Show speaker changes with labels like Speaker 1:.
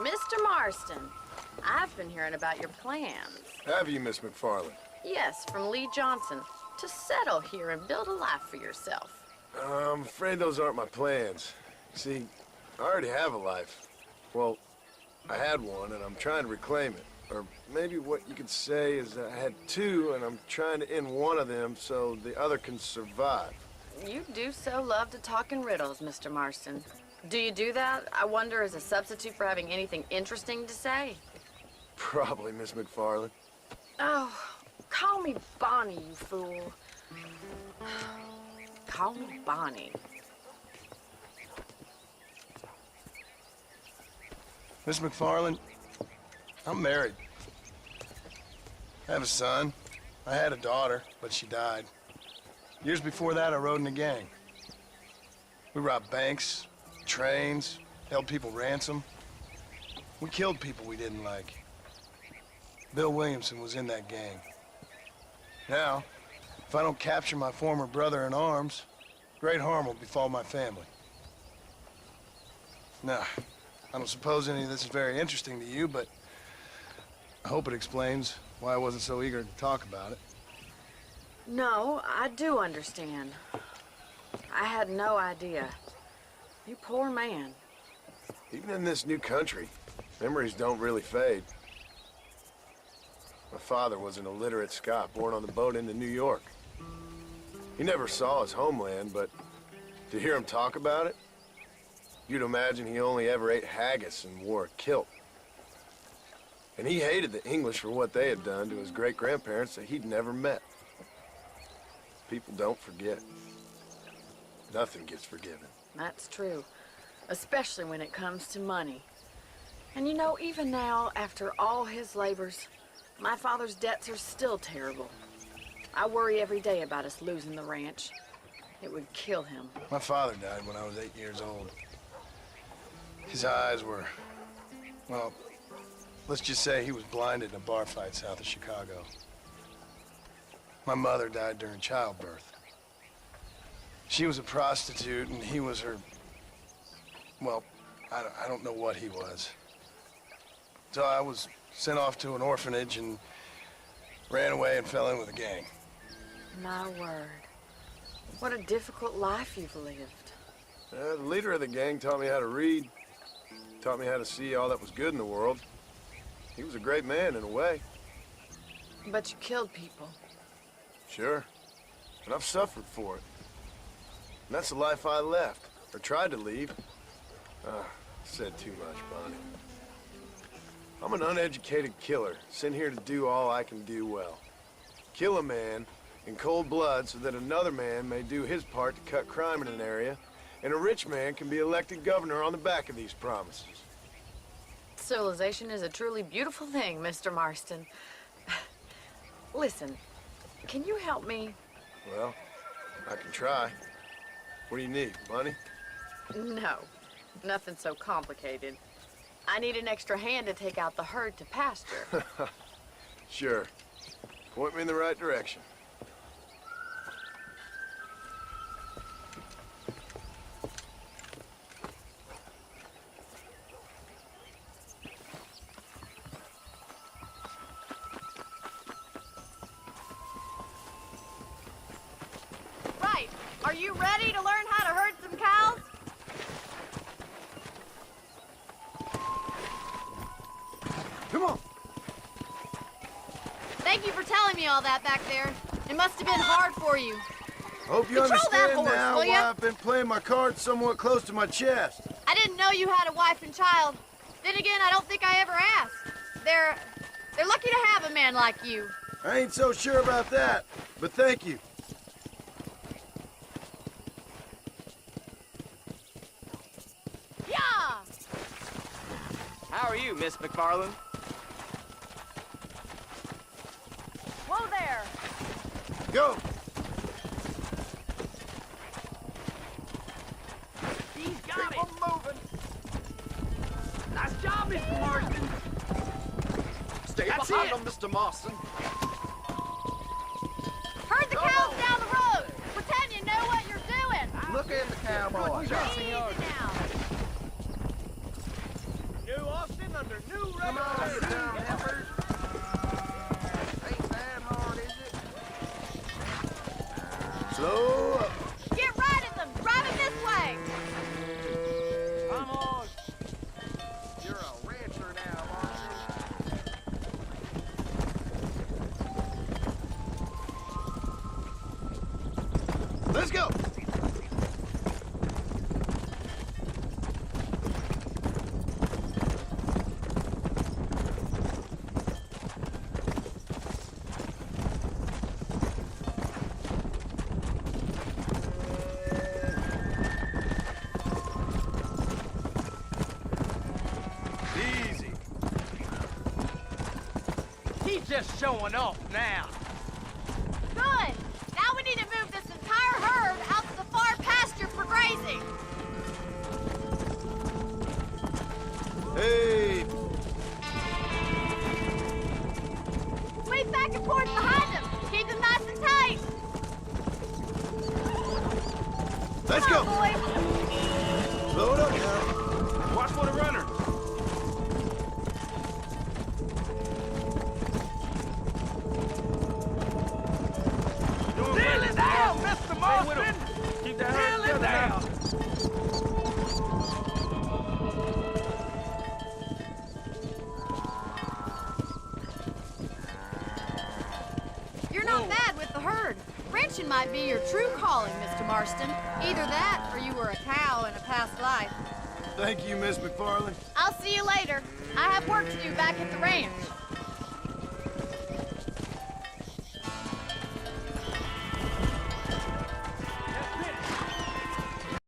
Speaker 1: Mr. Marston, I've been hearing about your plans.
Speaker 2: Have you, Miss McFarland?
Speaker 1: Yes, from Lee Johnson, to settle here and build a life for yourself.
Speaker 2: I'm afraid those aren't my plans. See, I already have a life. Well, I had one, and I'm trying to reclaim it. Or maybe what you could say is that I had two, and I'm trying to end one of them so the other can survive.
Speaker 1: You do so love to talk in riddles, Mr. Marston. Do you do that, I wonder, as a substitute for having anything interesting to say?
Speaker 2: Probably, Miss McFarland.
Speaker 1: Oh, call me Bonnie, you fool. Call me Bonnie.
Speaker 2: Miss McFarland, I'm married. I have a son. I had a daughter, but she died. Years before that, I rode in a gang. We robbed banks, trains, held people ransom. We killed people we didn't like. Bill Williamson was in that gang. Now, if I don't capture my former brother in arms, great harm will befall my family. Now, I don't suppose any of this is very interesting to you, but I hope it explains why I wasn't so eager to talk about it.
Speaker 1: No, I do understand. I had no idea. You poor man.
Speaker 2: Even in this new country, memories don't really fade. My father was an illiterate Scot born on the boat into New York. He never saw his homeland, but to hear him talk about it, you'd imagine he only ever ate haggis and wore a kilt. And he hated the English for what they had done to his great-grandparents that he'd never met. People don't forget. Nothing gets forgiven.
Speaker 1: That's true, especially when it comes to money. And you know, even now, after all his labors, my father's debts are still terrible. I worry every day about us losing the ranch. It would kill him.
Speaker 2: My father died when I was 8 years old. His eyes were, well, let's just say he was blinded in a bar fight south of Chicago. My mother died during childbirth. She was a prostitute, and he was her, well, I don't know what he was. So I was sent off to an orphanage and ran away and fell in with a gang.
Speaker 1: My word. What a difficult life you've lived.
Speaker 2: The leader of the gang taught me how to read, taught me how to see all that was good in the world. He was a great man in a way.
Speaker 1: But you killed people.
Speaker 2: Sure. And I've suffered for it. And that's the life I left, or tried to leave. Said too much, Bonnie. I'm an uneducated killer, sent here to do all I can do well. Kill a man in cold blood so that another man may do his part to cut crime in an area, and a rich man can be elected governor on the back of these promises.
Speaker 1: Civilization is a truly beautiful thing, Mr. Marston. Listen, can you help me?
Speaker 2: Well, I can try. What do you need, money?
Speaker 1: No, nothing so complicated. I need an extra hand to take out the herd to pasture.
Speaker 2: Sure. Point me in the right direction.
Speaker 1: Right. Are you ready to learn how to herd some cows?
Speaker 2: Come on.
Speaker 3: Thank you for telling me all that back there. It must have been hard for you.
Speaker 2: Hope you
Speaker 3: Control that
Speaker 2: understand
Speaker 3: horse,
Speaker 2: now
Speaker 3: will
Speaker 2: why
Speaker 3: ya?
Speaker 2: I've been playing my cards somewhat close to my chest.
Speaker 3: I didn't know you had a wife and child. Then again, I don't think I ever asked. They're lucky to have a man like you.
Speaker 2: I ain't so sure about that, but thank you.
Speaker 3: Yeah!
Speaker 4: How are you, Miss McFarland?
Speaker 1: Whoa there!
Speaker 2: Go!
Speaker 4: He's got it! Moving! Nice job, Mr. Marston!
Speaker 5: Stay
Speaker 4: That's
Speaker 5: behind
Speaker 4: it.
Speaker 5: them, Mr. Marston.
Speaker 3: Herd the cows down the road! Pretend you know what you're doing!
Speaker 5: Look at the cowboy.
Speaker 3: Easy now!
Speaker 4: New Austin, under new
Speaker 5: Come on, you
Speaker 4: regulations.
Speaker 5: dumb heifers. Ain't that hard, is it?
Speaker 2: Slow up.
Speaker 3: Get right at them! Drive them this way!
Speaker 4: Come on.
Speaker 5: You're a rancher now, aren't you?
Speaker 2: Let's go.
Speaker 4: Easy. He's just showing off now.
Speaker 3: Good! Now we need to move this entire herd out to the far pasture for grazing.
Speaker 2: Hey,
Speaker 3: Sweep back and forth behind them. Keep them nice and tight.
Speaker 2: let's
Speaker 3: Come
Speaker 2: go.
Speaker 3: on, boys.
Speaker 2: Slow it up now.
Speaker 4: Watch for the runner. Seal it down, Mr. Marston!
Speaker 6: Keep that
Speaker 4: Seal it down!
Speaker 3: You're not bad with the herd. Ranching might be your true calling, Mr. Marston. Either that, or you were a cow in a past life.
Speaker 2: Thank you, Miss McFarland.
Speaker 3: I'll see you later. I have work to do back at the ranch.